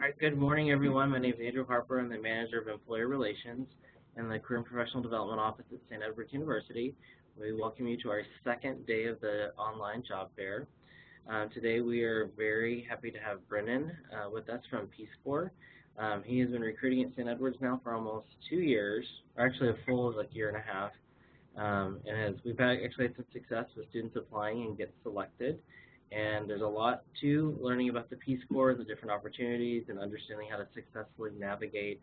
All right, good morning, everyone. My name is Andrew Harper. I'm the Manager of Employer Relations in the Career and Professional Development Office at St. Edward's University. We welcome you to our second day of the online job fair. Today we are very happy to have Brennan with us from Peace Corps. He has been recruiting at St. Edward's now for almost 2 years, or actually a full year and a half. We've actually had some success with students applying and getting selected. And there's a lot to learning about the Peace Corps, the different opportunities, and understanding how to successfully navigate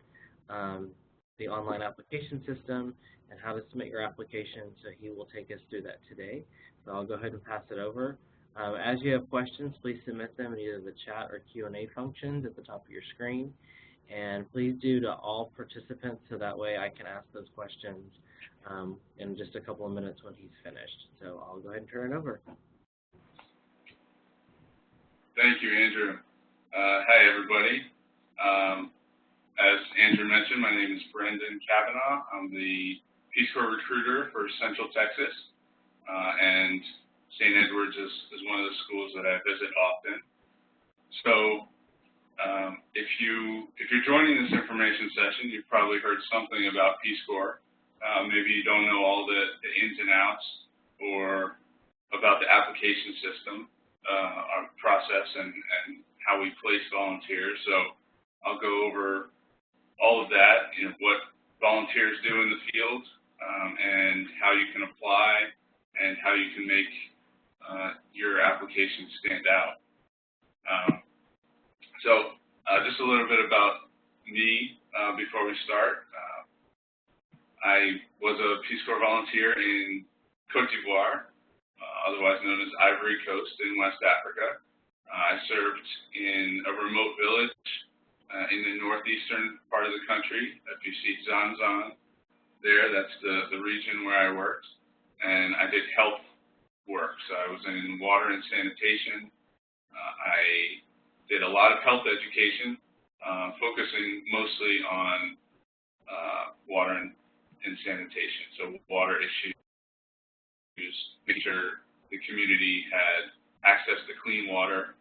the online application system and how to submit your application. So he will take us through that today. So I'll go ahead and pass it over. As you have questions, please submit them in either the chat or Q&A functions at the top of your screen. And please do to all participants so that way I can ask those questions in just a couple of minutes when he's finished. So I'll go ahead and turn it over. Thank you, Andrew. Hi, everybody. As Andrew mentioned, my name is Brendan Kavanagh. I'm the Peace Corps recruiter for Central Texas, and St. Edward's is one of the schools that I visit often. So if you're joining this information session, you've probably heard something about Peace Corps. Maybe you don't know all the ins and outs or about the application system. Our process and how we place volunteers. So I'll go over all of that, what volunteers do in the field, and how you can apply and how you can make your application stand out. Just a little bit about me before we start. I was a Peace Corps volunteer in Côte d'Ivoire, otherwise known as Ivory Coast in West Africa. I served in a remote village in the northeastern part of the country. If you see Zanzan there, that's the region where I worked. And I did health work. So I was in water and sanitation. I did a lot of health education, focusing mostly on water and sanitation, so water issues, making sure the community had access to clean water,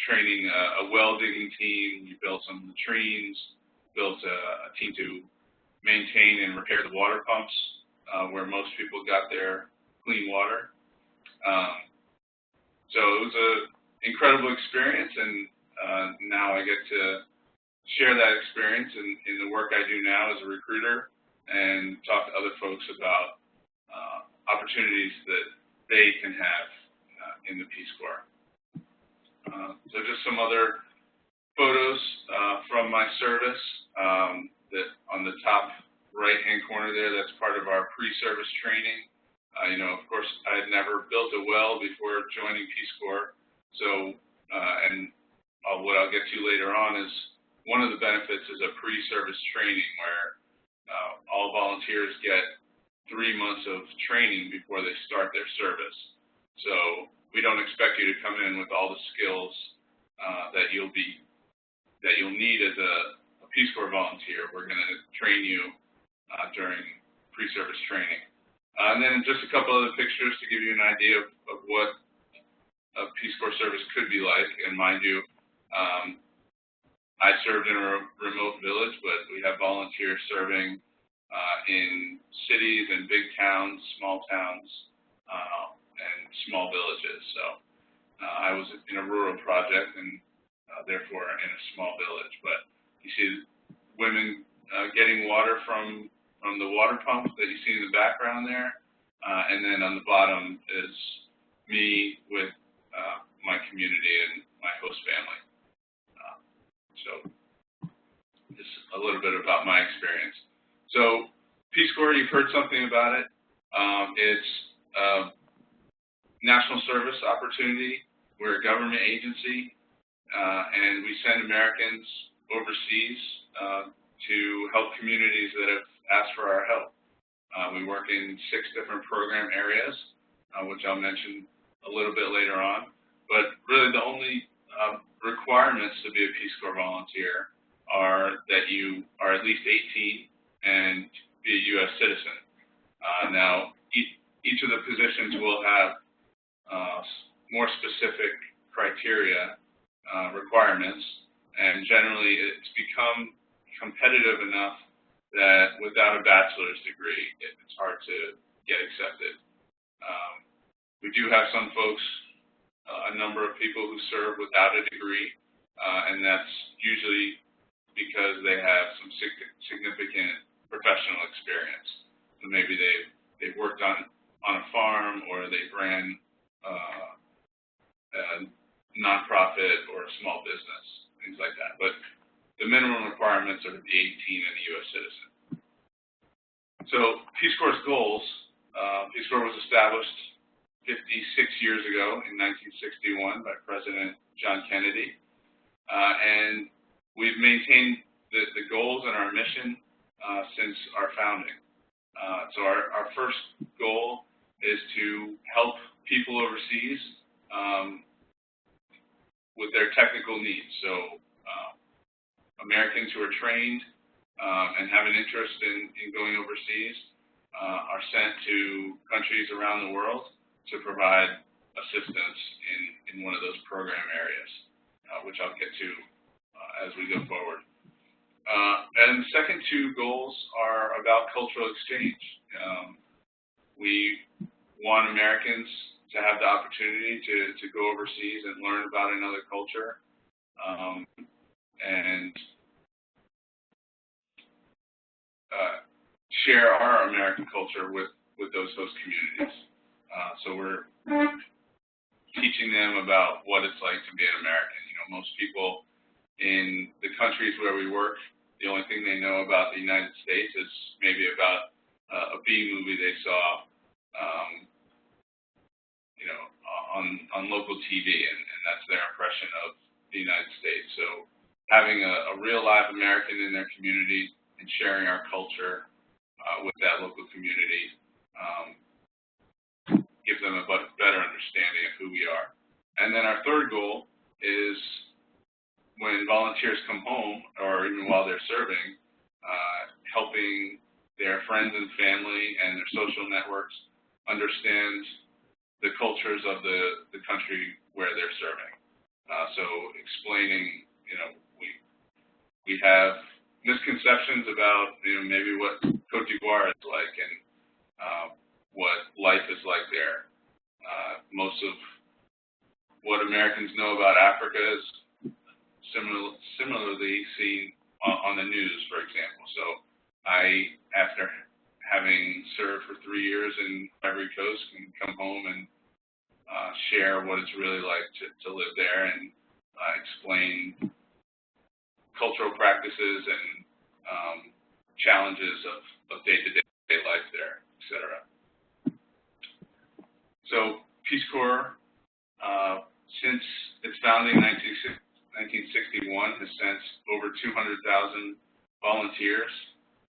training a well digging team. We built some latrines, built a team to maintain and repair the water pumps where most people got their clean water. So it was an incredible experience, and now I get to share that experience in the work I do now as a recruiter and talk to other folks about opportunities that they can have in the Peace Corps. So just some other photos from my service. That on the top right-hand corner there, that's part of our pre-service training. Of course, I had never built a well before joining Peace Corps. So, what I'll get to later on is one of the benefits is a pre-service training where all volunteers get 3 months of training before they start their service. So we don't expect you to come in with all the skills that you'll need as a Peace Corps volunteer. We're going to train you during pre-service training. And then just a couple other pictures to give you an idea of what a Peace Corps service could be like. And mind you, I served in a remote village, but we have volunteers serving in cities and big towns, small towns, and small villages. So I was in a rural project and therefore in a small village. But you see women getting water from the water pump that you see in the background there. And then on the bottom is me with my community and my host family. So just a little bit about my experience. So Peace Corps, you've heard something about it. It's a national service opportunity. We're a government agency, and we send Americans overseas to help communities that have asked for our help. We work in 6 different program areas, which I'll mention a little bit later on. But really the only requirements to be a Peace Corps volunteer are that you are at least 18 and be a U.S. citizen. Now, each of the positions will have more specific criteria, requirements, and generally it's become competitive enough that without a bachelor's degree, it's hard to get accepted. We do have some folks, a number of people who serve without a degree, and that's usually because they have some significant professional experience. So maybe they've worked on a farm, or they've ran a nonprofit or a small business, things like that. But the minimum requirements are to be 18 and a U.S. citizen. So Peace Corps' goals, Peace Corps was established 56 years ago in 1961 by President John Kennedy, and we've maintained the goals and our mission since our founding. So our first goal is to help people overseas with their technical needs. So Americans who are trained and have an interest in going overseas are sent to countries around the world to provide assistance in one of those program areas, which I'll get to as we go forward. And the second two goals are about cultural exchange. We want Americans to have the opportunity to go overseas and learn about another culture, and share our American culture with those host communities. So we're teaching them about what it's like to be an American. You know, most people in the countries where we work, the only thing they know about the United States is maybe about a B movie they saw, you know, on local TV, and that's their impression of the United States. So having a real live American in their community and sharing our culture with that local community gives them a better understanding of who we are. And then our third goal is when volunteers come home, or even while they're serving, helping their friends and family and their social networks understand the cultures of the country where they're serving. So explaining, you know, we have misconceptions about, you know, maybe what Côte d'Ivoire is like and what life is like there. Most of what Americans know about Africa is similarly seen on the news, for example. So I, after having served for 3 years in Ivory Coast, can come home and share what it's really like to live there and explain cultural practices and challenges of day-to-day life there, etc. So Peace Corps, since its founding in 1961, has sent over 200,000 volunteers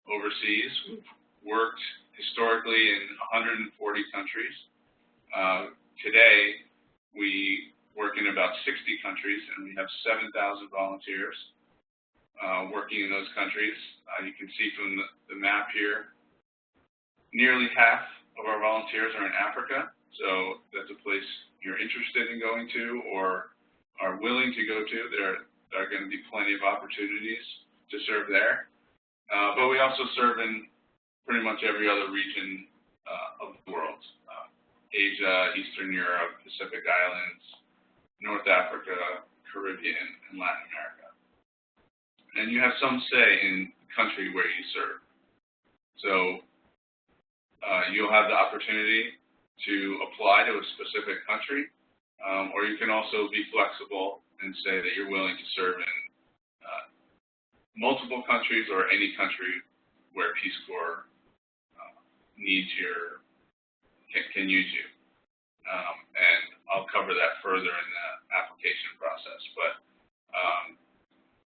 overseas. We've worked historically in 140 countries. Today, we work in about 60 countries, and we have 7,000 volunteers working in those countries. You can see from the map here, nearly half of our volunteers are in Africa, so that's a place you're interested in going to or are willing to go to. There are going to be plenty of opportunities to serve there. But we also serve in pretty much every other region of the world. Asia, Eastern Europe, Pacific Islands, North Africa, Caribbean, and Latin America. And you have some say in the country where you serve. So you'll have the opportunity to apply to a specific country, or you can also be flexible and say that you're willing to serve in multiple countries or any country where Peace Corps can use you. And I'll cover that further in the application process. But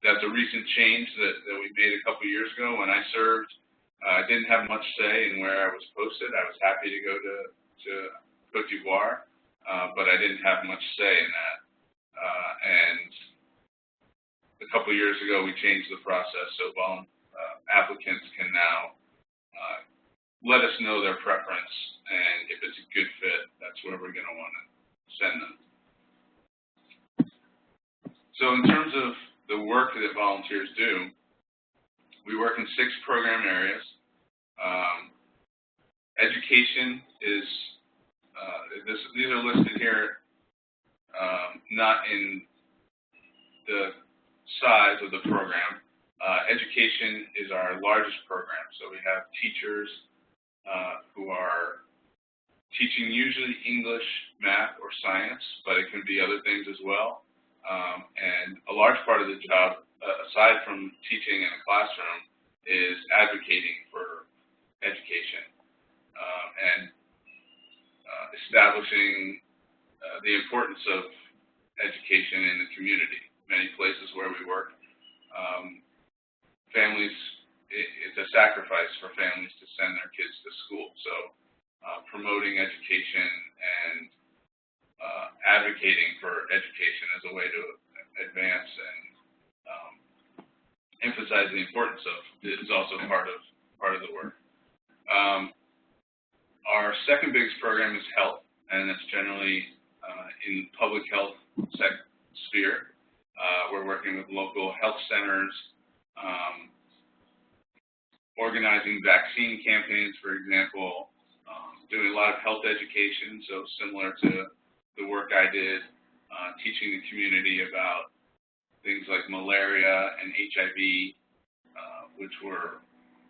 that's a recent change that we made a couple years ago. When I served, I didn't have much say in where I was posted. I was happy to go to Côte d'Ivoire, but I didn't have much say in that. And a couple years ago, we changed the process so applicants can now let us know their preference, and if it's a good fit, that's where we're going to want to send them. So in terms of the work that volunteers do, we work in 6 program areas. Education is, these are listed here, not in the size of the program. Education is our largest program, so we have teachers who are teaching usually English, math, or science, but it can be other things as well. And a large part of the job, aside from teaching in a classroom, is advocating for education and establishing the importance of education in the community. Many places where we work, families, it's a sacrifice for families to send their kids to school. So promoting education and advocating for education as a way to advance and emphasize the importance of it is also part of the work. Our second biggest program is health, and it's generally in public health sphere. We're working with local health centers, organizing vaccine campaigns, for example, doing a lot of health education, so similar to the work I did, teaching the community about things like malaria and HIV, which were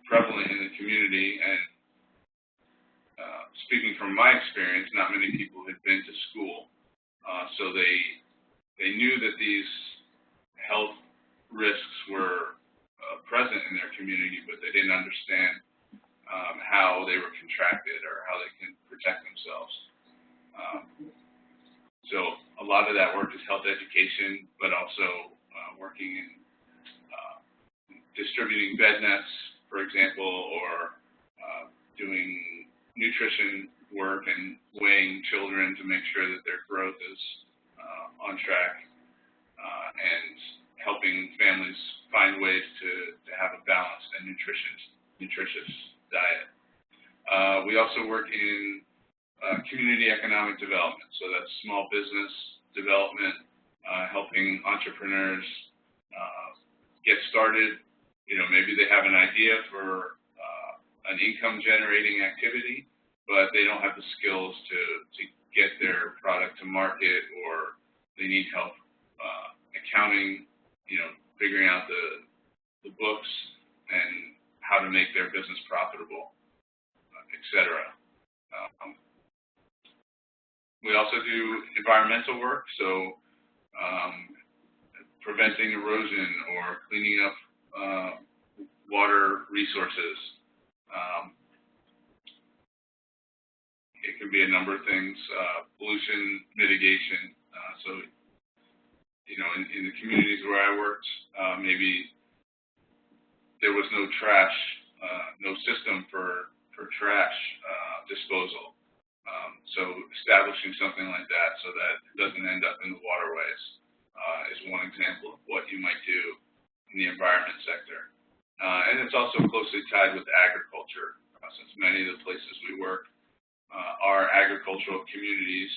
prevalent in the community. And speaking from my experience, not many people had been to school, so they knew that these health risks were present in their community, but they didn't understand how they were contracted or how they can protect themselves. So a lot of that work is health education, but also working in distributing bed nets, for example, or doing nutrition work and weighing children to make sure that their growth is on track, and helping families find ways to have a balanced and nutritious diet. We also work in community economic development, so that's small business development, helping entrepreneurs get started. You know, maybe they have an idea for an income-generating activity, but they don't have the skills to get their product to market, or they need help accounting, you know, figuring out the books and how to make their business profitable, etc. We also do environmental work, so preventing erosion or cleaning up water resources. It can be a number of things, pollution mitigation. So, you know, in the communities where I worked, maybe there was no trash, no system for trash disposal. So establishing something like that so that it doesn't end up in the waterways is one example of what you might do in the environment sector. And it's also closely tied with agriculture, since many of the places we work are agricultural communities.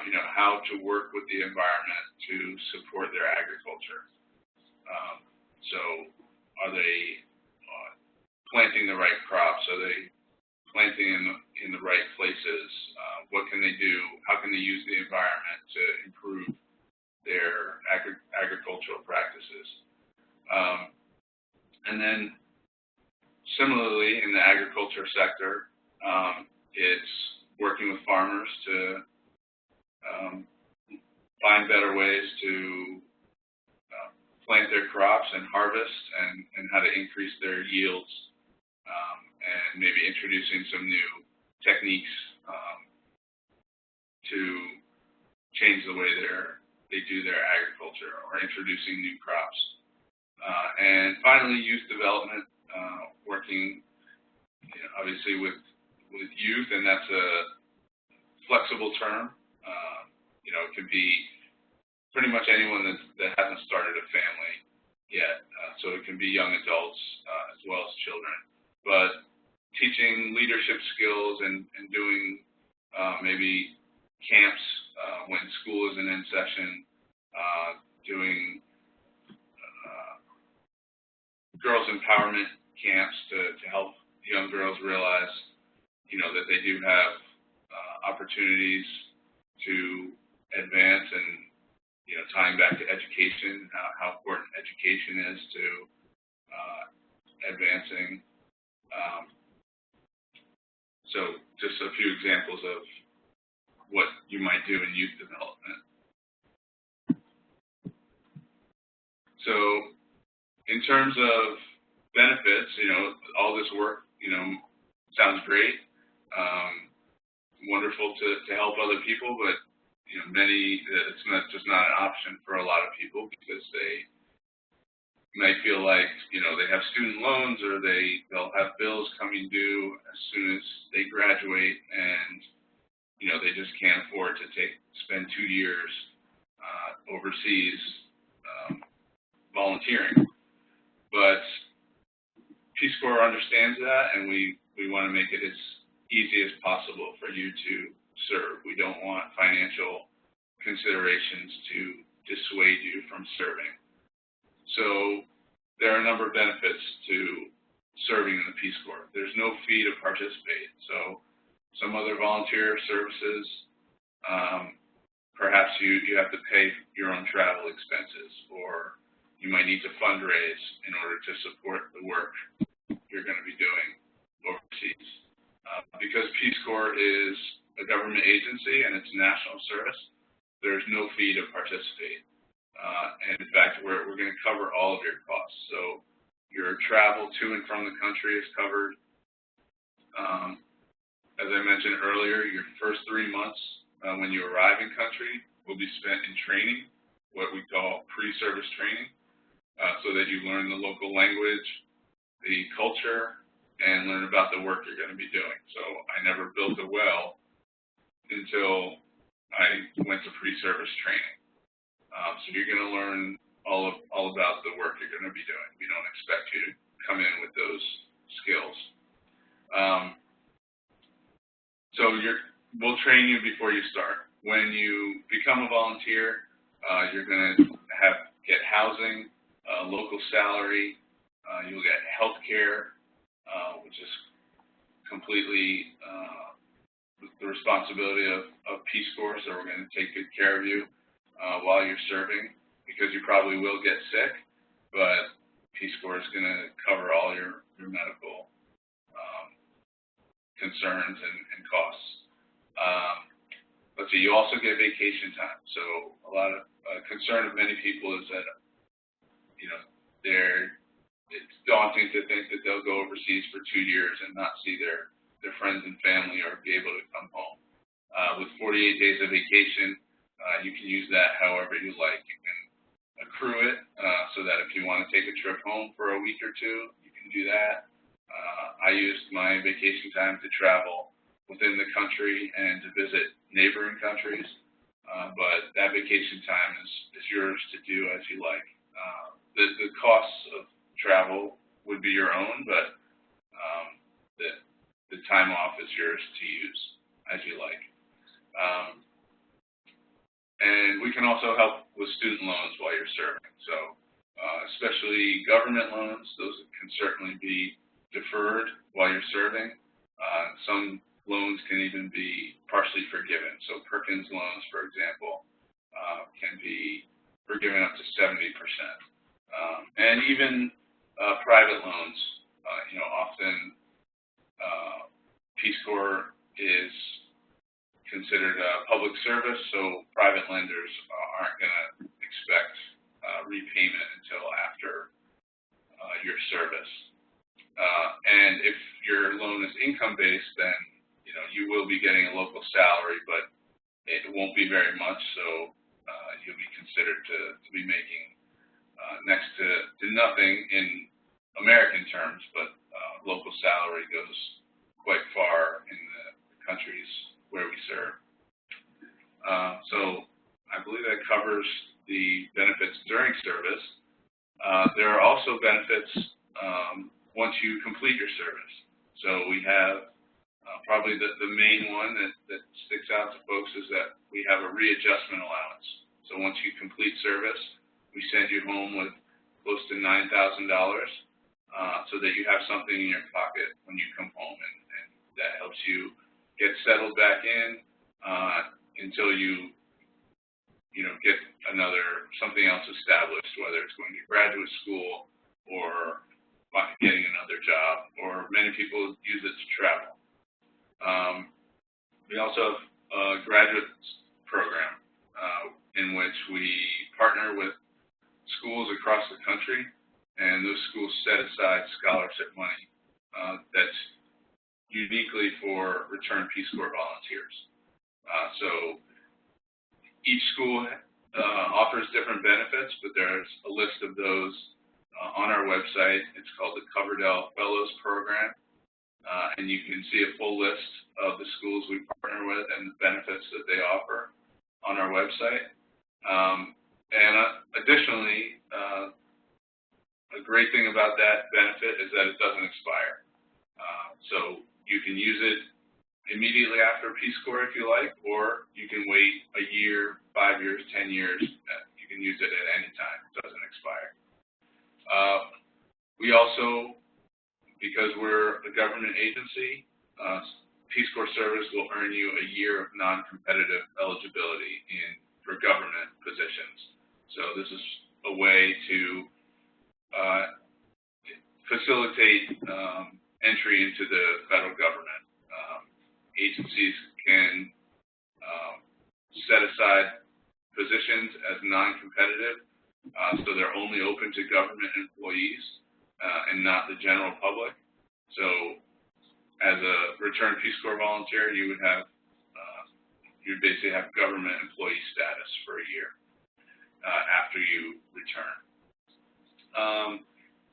You know, how to work with the environment to support their agriculture. So are they planting the right crops? Are they planting in the right places? What can they do? How can they use the environment to improve their agricultural practices? And then similarly in the agriculture sector, it's working with farmers to find better ways to plant their crops and harvest, and how to increase their yields, and maybe introducing some new techniques to change the way they do their agriculture, or introducing new crops. And finally, youth development, working, you know, obviously with youth, and that's a flexible term. You know, it could be pretty much anyone that hasn't started a family yet. So it can be young adults as well as children. But teaching leadership skills and doing maybe camps when school isn't in session, doing empowerment camps to help young girls realize, that they do have opportunities to advance, and, tying back to education, how important education is to advancing. So just a few examples of what you might do in youth development. So in terms of benefits, all this work, sounds great, wonderful to help other people, but, it's just not an option for a lot of people, because they might feel like, they have student loans, or they'll have bills coming due as soon as they graduate, and, they just can't afford to spend 2 years overseas volunteering. But Peace Corps understands that, and we want to make it as easy as possible for you to serve. We don't want financial considerations to dissuade you from serving. So there are a number of benefits to serving in the Peace Corps. There's no fee to participate. So some other volunteer services, perhaps you have to pay your own travel expenses, or you might need to fundraise in order to support the work you're going to be doing overseas. Because Peace Corps is a government agency and it's national service, there's no fee to participate. And in fact, we're going to cover all of your costs. So your travel to and from the country is covered. As I mentioned earlier, your first 3 months when you arrive in country will be spent in training, what we call pre-service training, so that you learn the local language, the culture, and learn about the work you're going to be doing. So I never built a well until I went to pre-service training. So you're going to learn all about the work you're going to be doing. We don't expect you to come in with those skills. So we'll train you before you start. When you become a volunteer, you're going to get housing, local salary, you'll get health care, which is completely the responsibility of Peace Corps, so we're going to take good care of you while you're serving, because you probably will get sick, but Peace Corps is going to cover all your medical concerns and costs. Let's see, you also get vacation time. So a lot of concern of many people is that, it's daunting to think that they'll go overseas for 2 years and not see their friends and family or be able to come home. With 48 days of vacation, you can use that however you like. You can accrue it so that if you want to take a trip home for a week or two, you can do that. I used my vacation time to travel within the country and to visit neighboring countries, but that vacation time is yours to do as you like. The costs of travel would be your own, but the time off is yours to use as you like. And we can also help with student loans while you're serving. So especially government loans, those can certainly be deferred while you're serving. Some loans can even be partially forgiven. So Perkins loans, for example, can be forgiven up to 70%. And even private loans, often Peace Corps is considered a public service, so private lenders aren't going to expect repayment until after your service. And if your loan is income-based, then you will be getting a local salary, but it won't be very much, so you'll be considered to be making next to nothing in American terms, but local salary goes quite far in the countries where we serve. So I believe that covers the benefits during service. There are also benefits once you complete your service. So we have probably the main one that sticks out to folks is that we have a readjustment allowance. So once you complete service, we send you home with close to $9,000. so that you have something in your pocket when you come home, and that helps you get settled back in until you get something else established, whether it's going to graduate school or getting another job, or many people use it to travel. We also have a graduate program in which we partner with schools across the country, and those schools set aside scholarship money that's uniquely for returned Peace Corps volunteers. So each school offers different benefits, but there's a list of those on our website. It's called the Kavanagh Fellows Program, and you can see a full list of the schools we partner with and the benefits that they offer on our website. And additionally, a great thing about that benefit is that it doesn't expire. So you can use it immediately after Peace Corps if you like, or you can wait a year, 5 years, 10 years. You can use it at any time. It doesn't expire. We also, because we're a government agency, Peace Corps service will earn you a year of non-competitive eligibility for government positions. So this is a way to facilitate entry into the federal government. Agencies can set aside positions as non-competitive, so they're only open to government employees and not the general public. So as a returned Peace Corps volunteer, you would basically have government employee status for a year after you return.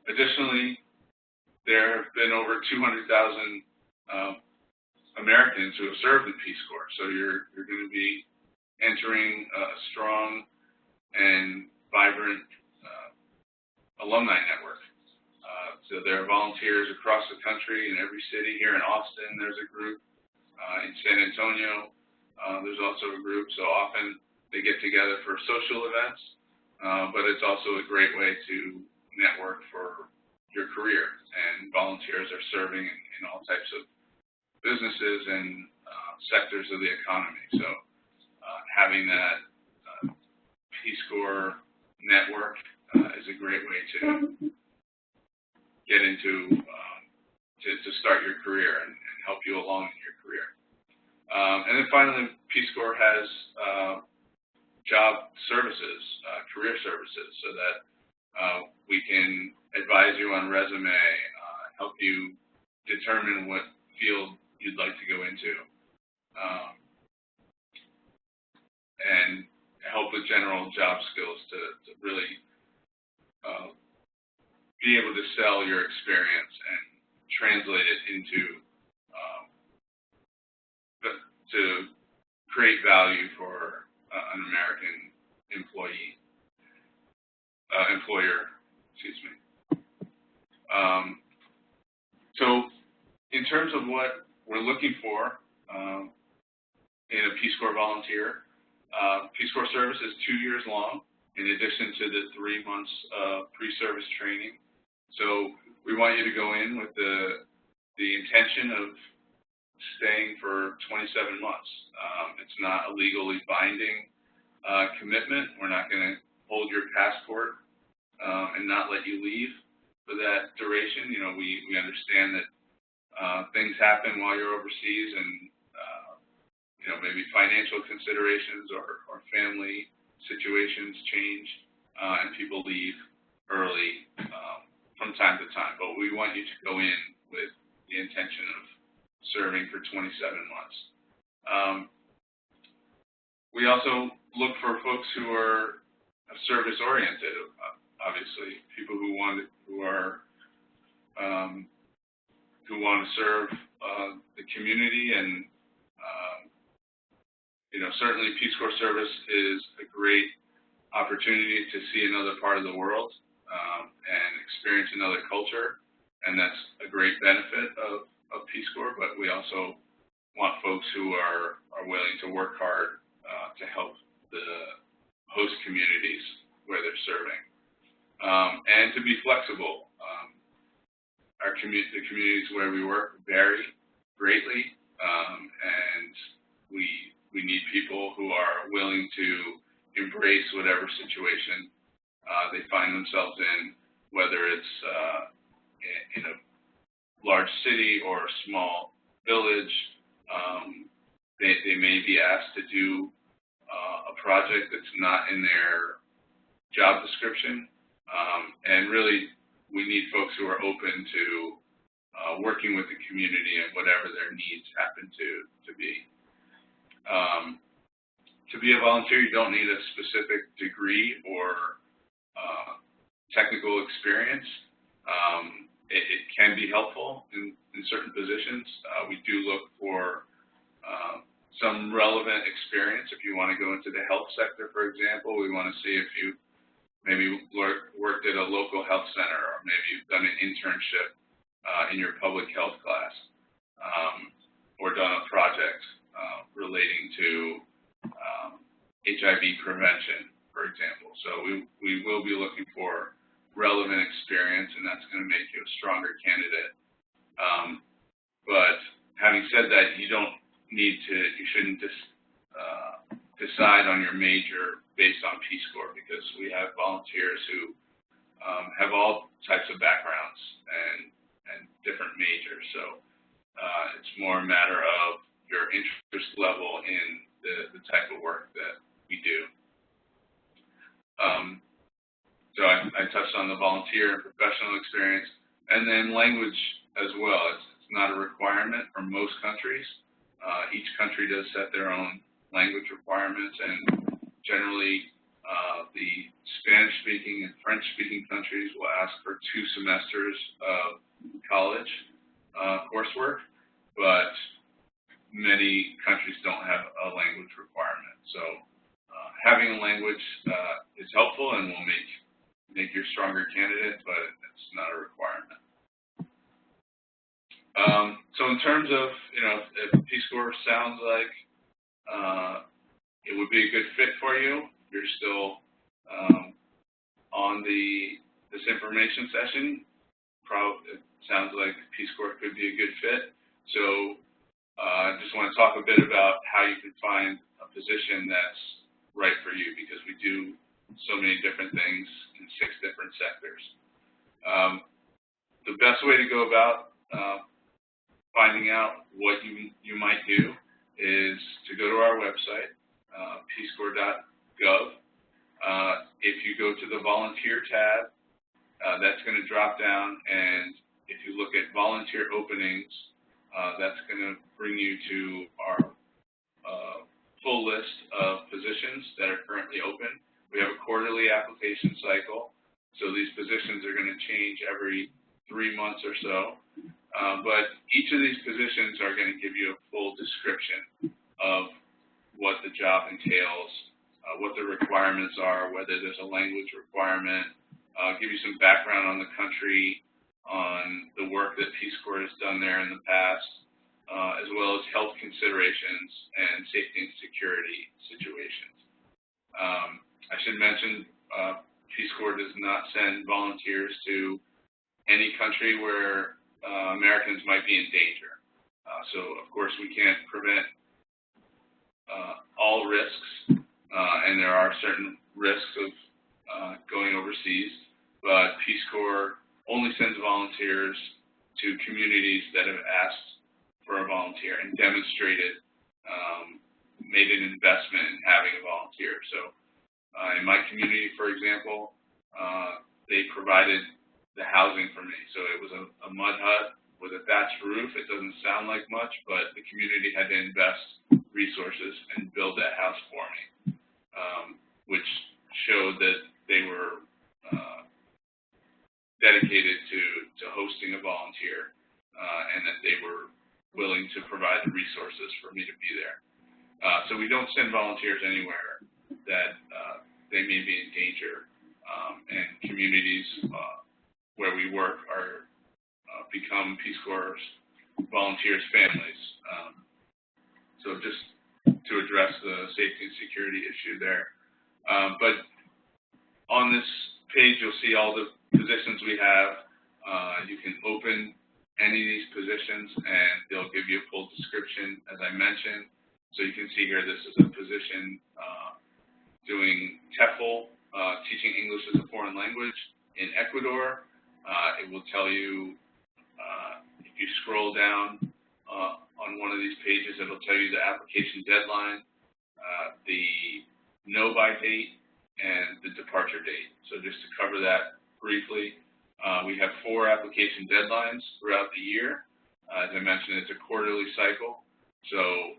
Additionally, there have been over 200,000 Americans who have served in Peace Corps, so you're going to be entering a strong and vibrant alumni network. So there are volunteers across the country in every city. Here in Austin, there's a group. In San Antonio, there's also a group. So often they get together for social events, but it's also a great way to network for your career. And volunteers are serving in all types of businesses and sectors of the economy. So having that Peace Corps network is a great way to get into, to start your career and help you along in your career. And then finally, Peace Corps has job services, career services, so that we can advise you on resume, help you determine what field you'd like to go into, and help with general job skills to really be able to sell your experience and translate it into to create value for an American employer, excuse me. So in terms of what we're looking for in a Peace Corps volunteer, Peace Corps service is 2 years long, in addition to the 3 months of pre-service training. So we want you to go in with the intention of staying for 27 months. It's not a legally binding commitment. We're not going to hold your passport and not let you leave for that duration. You know, we understand that things happen while you're overseas, and maybe financial considerations or family situations change, and people leave early from time to time. But we want you to go in with the intention of serving for 27 months. We also look for folks who are service-oriented, obviously, people who want to serve the community, and certainly Peace Corps service is a great opportunity to see another part of the world and experience another culture, and that's a great benefit of Peace Corps. But we also want folks who are willing to work hard to help the host communities where they're serving, and to be flexible. the communities where we work vary greatly, and we need people who are willing to embrace whatever situation they find themselves in, whether it's in a large city or a small village. They may be asked to do a project that's not in their job description, and really we need folks who are open to working with the community and whatever their needs happen to be. To be a volunteer, you don't need a specific degree or technical experience. It can be helpful in certain positions. We do look for some relevant experience. If you want to go into the health sector, for example, we want to see if you maybe worked at a local health center, or maybe you've done an internship in your public health class, or done a project relating to HIV prevention, for example. So we will be looking for relevant experience, and that's going to make you a stronger candidate. But having said that, you shouldn't decide on your major based on Peace Corps, because we have volunteers who have all types of backgrounds and different majors. So it's more a matter of your interest level in the type of work that we do. So I touched on the volunteer and professional experience, and then language as well. It's not a requirement for most countries. Each country does set their own language requirements, and generally the Spanish-speaking and French-speaking countries will ask for 2 semesters of college coursework, but many countries don't have a language requirement. So having a language is helpful and will make you a stronger candidate, but it's not a requirement. So in terms of, if Peace Corps sounds like it would be a good fit for you, you're still on this information session, it sounds like Peace Corps could be a good fit. So I just want to talk a bit about how you can find a position that's right for you, because we do so many different things in 6 different sectors. The best way to go about finding out what you might do is to go to our website, peacecorps.gov. If you go to the volunteer tab, that's going to drop down, and if you look at volunteer openings, that's going to bring you to our full list of positions that are currently open. We have a quarterly application cycle, so these positions are going to change every 3 months or so. But each of these positions are going to give you a full description of what the job entails, what the requirements are, whether there's a language requirement, give you some background on the country, on the work that Peace Corps has done there in the past, as well as health considerations and safety and security situations. I should mention, Peace Corps does not send volunteers to any country where Americans might be in danger. So, of course, we can't prevent all risks, and there are certain risks of going overseas, but Peace Corps only sends volunteers to communities that have asked for a volunteer and demonstrated, made an investment in having a volunteer. So in my community, for example, they provided the housing for me. So it was a mud hut with a thatched roof. It doesn't sound like much, but the community had to invest resources and build that house for me, which showed that they were dedicated to hosting a volunteer, and that they were willing to provide the resources for me to be there. So we don't send volunteers anywhere that they may be in danger, and communities where we work are become Peace Corps volunteers' families. So just to address the safety and security issue there. But on this page, you'll see all the positions we have. You can open any of these positions, and they'll give you a full description, as I mentioned. So you can see here, this is a position doing TEFL, teaching English as a foreign language in Ecuador. It will tell you, if you scroll down on one of these pages, it'll tell you the application deadline, the no-by date, and the departure date. So just to cover that briefly, we have 4 application deadlines throughout the year. As I mentioned, it's a quarterly cycle. So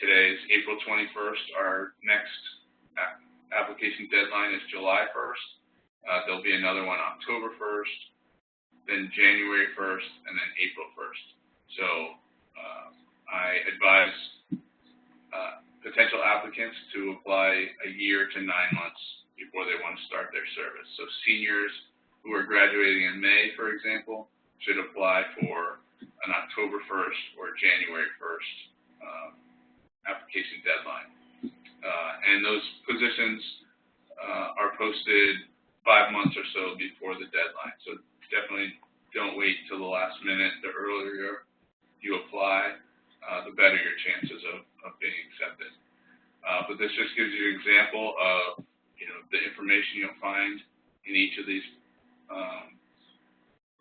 today is April 21st. Our next application deadline is July 1st. There'll be another one October 1st, then January 1st, and then April 1st. So I advise potential applicants to apply a year to 9 months before they want to start their service. So seniors who are graduating in May, for example, should apply for an October 1st or January 1st application deadline. And those positions are posted 5 months or so before the deadline. So definitely don't wait till the last minute. The earlier you apply, the better your chances of being accepted. But this just gives you an example of the information you'll find in each of these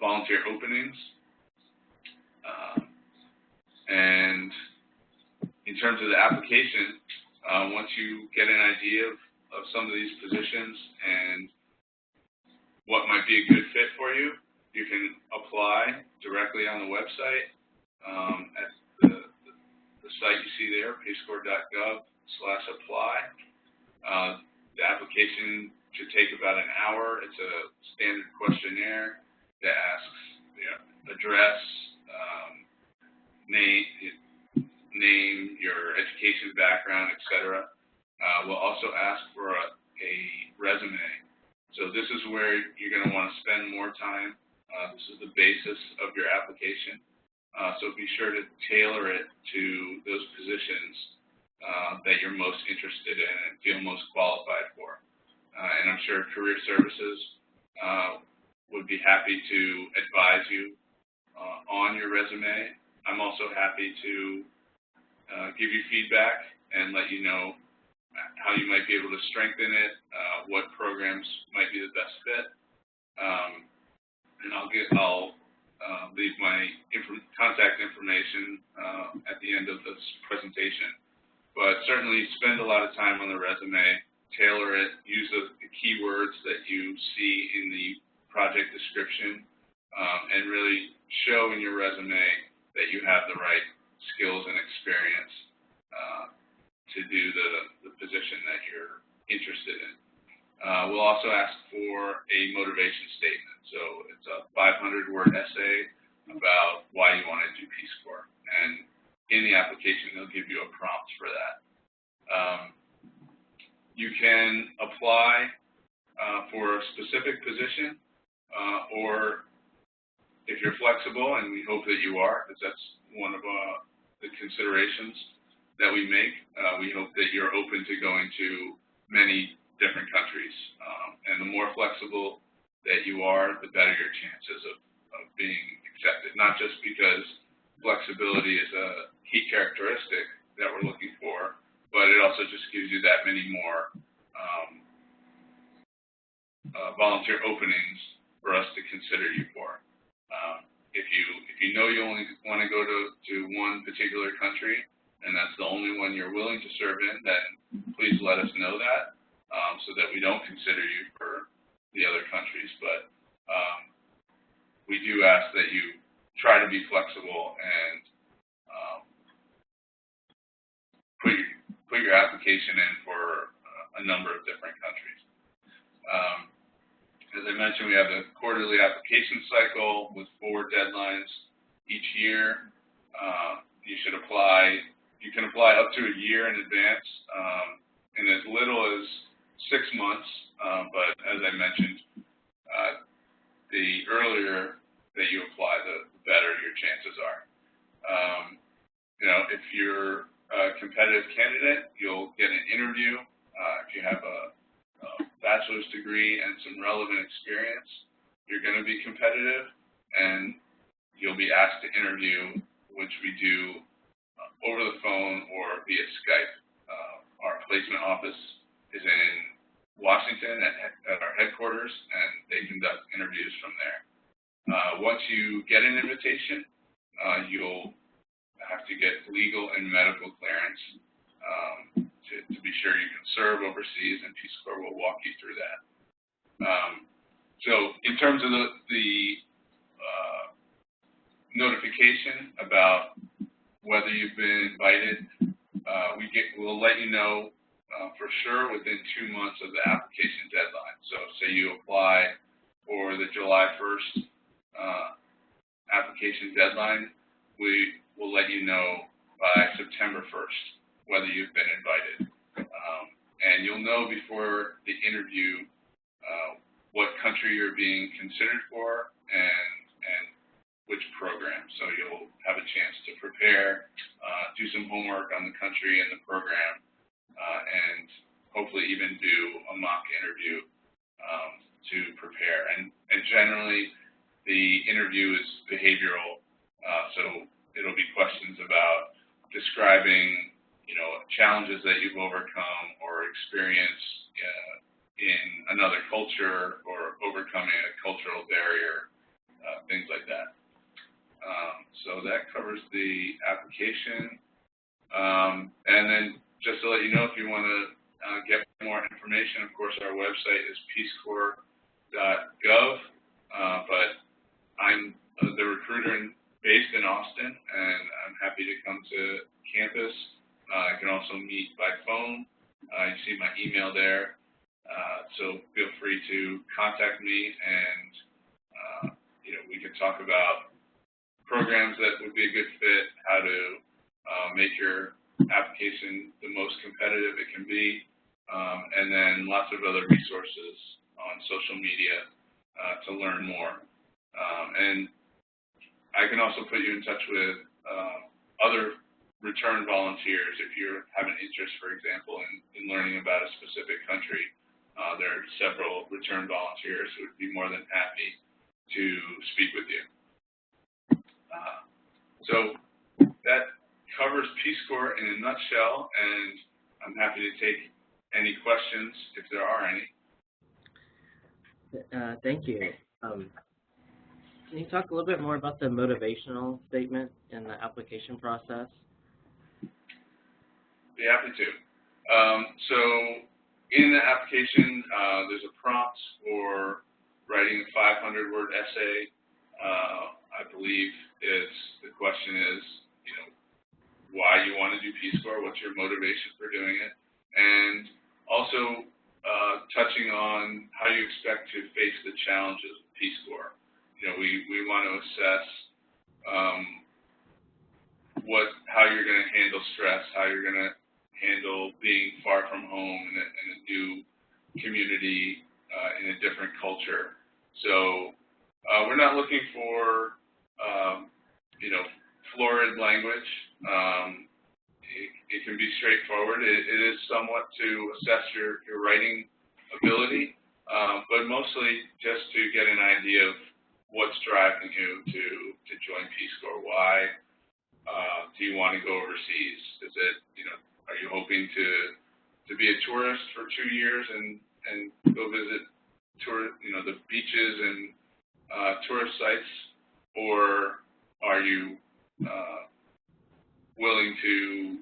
volunteer openings. And in terms of the application, once you get an idea of some of these positions and what might be a good fit for you, you can apply directly on the website at the site you see there, payscore.gov/apply. The application should take about an hour. It's a standard questionnaire that asks address, name, your education background, etc. We'll also ask for a resume. So this is where you're going to want to spend more time. This is the basis of your application. So be sure to tailor it to those positions that you're most interested in and feel most qualified for. And I'm sure Career Services would be happy to advise you on your resume. I'm also happy to give you feedback and let you know how you might be able to strengthen it, what programs might be the best fit. And I'll leave my contact information at the end of this presentation. But certainly spend a lot of time on the resume, tailor it, use the keywords that you see in the project description, and really show in your resume that you have the right skills and experience to do the position that you're interested in. We'll also ask for a motivation statement. So it's a 500-word essay about why you want to do Peace Corps. And in the application, they'll give you a prompt for that. You can apply for a specific position, or if you're flexible, and we hope that you are, because that's one of the considerations that we make, we hope that you're open to going to many different countries. And the more flexible that you are, the better your chances of being accepted. Not just because flexibility is a key characteristic that we're looking for, but it also just gives you that many more volunteer openings for us to consider you for. If you know you only want to go to one particular country, and that's the only one you're willing to serve in, then please let us know that, so that we don't consider you for the other countries. But we do ask that you try to be flexible and put your application in for a number of different countries. As I mentioned, we have a quarterly application cycle with 4 deadlines each year. You can apply up to a year in advance, in as little as 6 months, but as I mentioned, the earlier that you apply, the better your chances are. If you're a competitive candidate, you'll get an interview. If you have a bachelor's degree and some relevant experience, you're going to be competitive, and you'll be asked to interview, which we do over the phone or via Skype. Our placement office is in Washington at our headquarters, and they conduct interviews from there. Once you get an invitation, you'll have to get legal and medical clearance to be sure you can serve overseas, and Peace Corps will walk you through that. So in terms of the notification about whether you've been invited, we'll let you know for sure within 2 months of the application deadline. So say you apply for the July 1st application deadline, we will let you know by September 1st whether you've been invited. And you'll know before the interview what country you're being considered for and which program. So you'll have a chance to prepare, do some homework on the country and the program, and hopefully even do a mock interview to prepare. And generally, the interview is behavioral, so it'll be questions about describing, challenges that you've overcome or experienced in another culture or overcoming a cultural barrier, things like that. So that covers the application. And then just to let you know, if you want to get more information, of course, our website is peacecorps.gov, but I'm the recruiter based in Austin, and I'm happy to come to campus. I can also meet by phone. You see my email there, so feel free to contact me, and we can talk about programs that would be a good fit, how to make your application the most competitive it can be, and then lots of other resources on social media to learn more. And I can also put you in touch with other return volunteers if you have an interest, for example, in learning about a specific country. There are several return volunteers who would be more than happy to speak with you. So that covers Peace Corps in a nutshell, and I'm happy to take any questions if there are any. Thank you. Can you talk a little bit more about the motivational statement in the application process? Be happy to. So in the application, there's a prompt for writing a 500-word essay. I believe the question is, why you want to do Peace Corps, what's your motivation for doing it, and also touching on how you expect to face the challenges of Peace Corps. We want to assess how you're going to handle stress, how you're going to handle being far from home in a new community, in a different culture. So we're not looking for, florid language. It can be straightforward. It is somewhat to assess your writing ability, but mostly just to get an idea of what's driving you to join Peace Corps. Why do you want to go overseas? Is it, are you hoping to be a tourist for 2 years and go visit the beaches and tourist sites, or are you willing to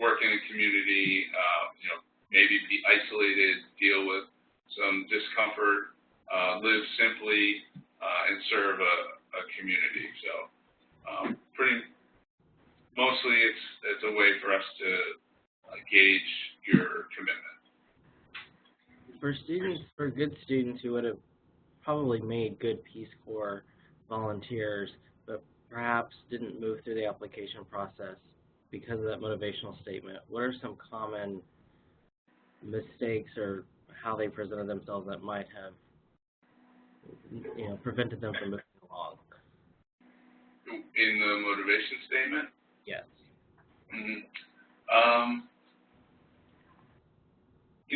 work in a community, maybe be isolated, deal with some discomfort, live simply, and serve a community? So mostly it's a way for us to gauge your commitment. For good students who would have probably made good Peace Corps volunteers, but perhaps didn't move through the application process because of that motivational statement, what are some common mistakes or how they presented themselves that might have prevented them from moving along? In the motivation statement? Yes. Mm-hmm.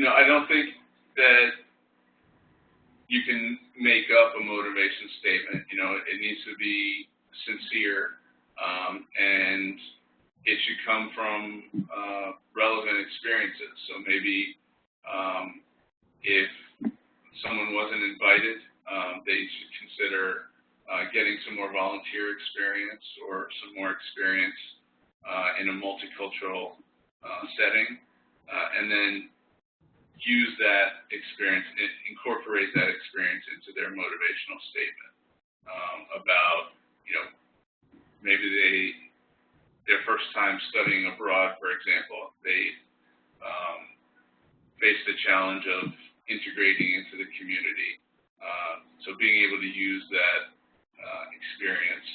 I don't think that you can make up a motivation statement. You know, it needs to be sincere, and it should come from relevant experiences. So maybe if someone wasn't invited, they should consider getting some more volunteer experience or some more experience in a multicultural setting, and then use that experience, incorporate that experience into their motivational statement about, you know, maybe their first time studying abroad, for example, they faced the challenge of integrating into the community. So being able to use that experience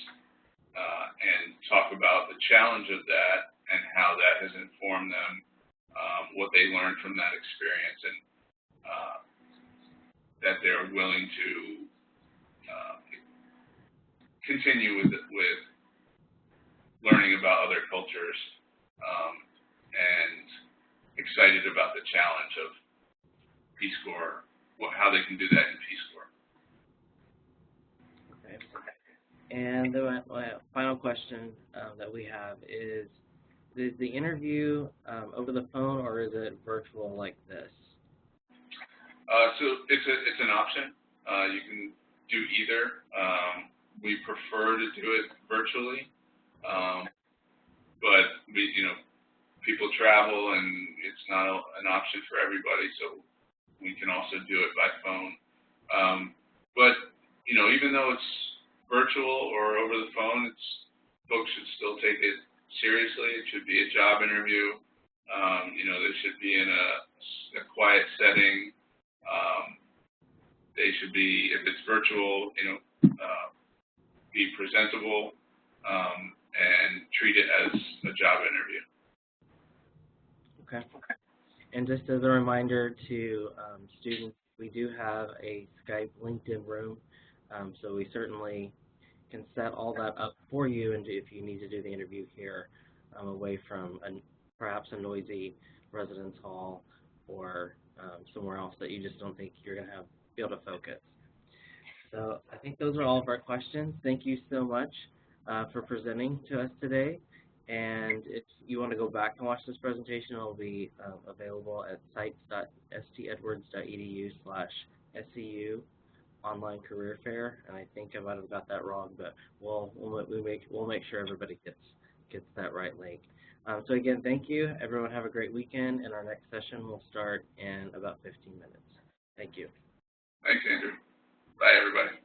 and talk about the challenge of that and how that has informed them, what they learned from that experience, and that they're willing to continue with learning about other cultures, and excited about the challenge of Peace Corps, how they can do that in Peace Corps. Okay. And my final question that we have is the interview over the phone, or is it virtual like this? So it's an option. You can do either. We prefer to do it virtually, but people travel and it's not an option for everybody, so we can also do it by phone. But even though it's virtual or over the phone, folks should still take it seriously. It should be a job interview. They should be in a quiet setting. They should be, if it's virtual, be presentable and treat it as a job interview. Okay. And just as a reminder to students, we do have a Skype LinkedIn room, so we certainly can set all that up for you, and if you need to do the interview here, away from perhaps a noisy residence hall or somewhere else that you just don't think you're going to be able to focus. So I think those are all of our questions. Thank you so much for presenting to us today. And if you want to go back and watch this presentation, it'll be available at sites.stedwards.edu/SCU online career fair. And I think I might have got that wrong, but we'll make sure everybody gets that right link. So again, thank you. Everyone have a great weekend, and our next session will start in about 15 minutes. Thank you. Thanks, Andrew. Bye, everybody.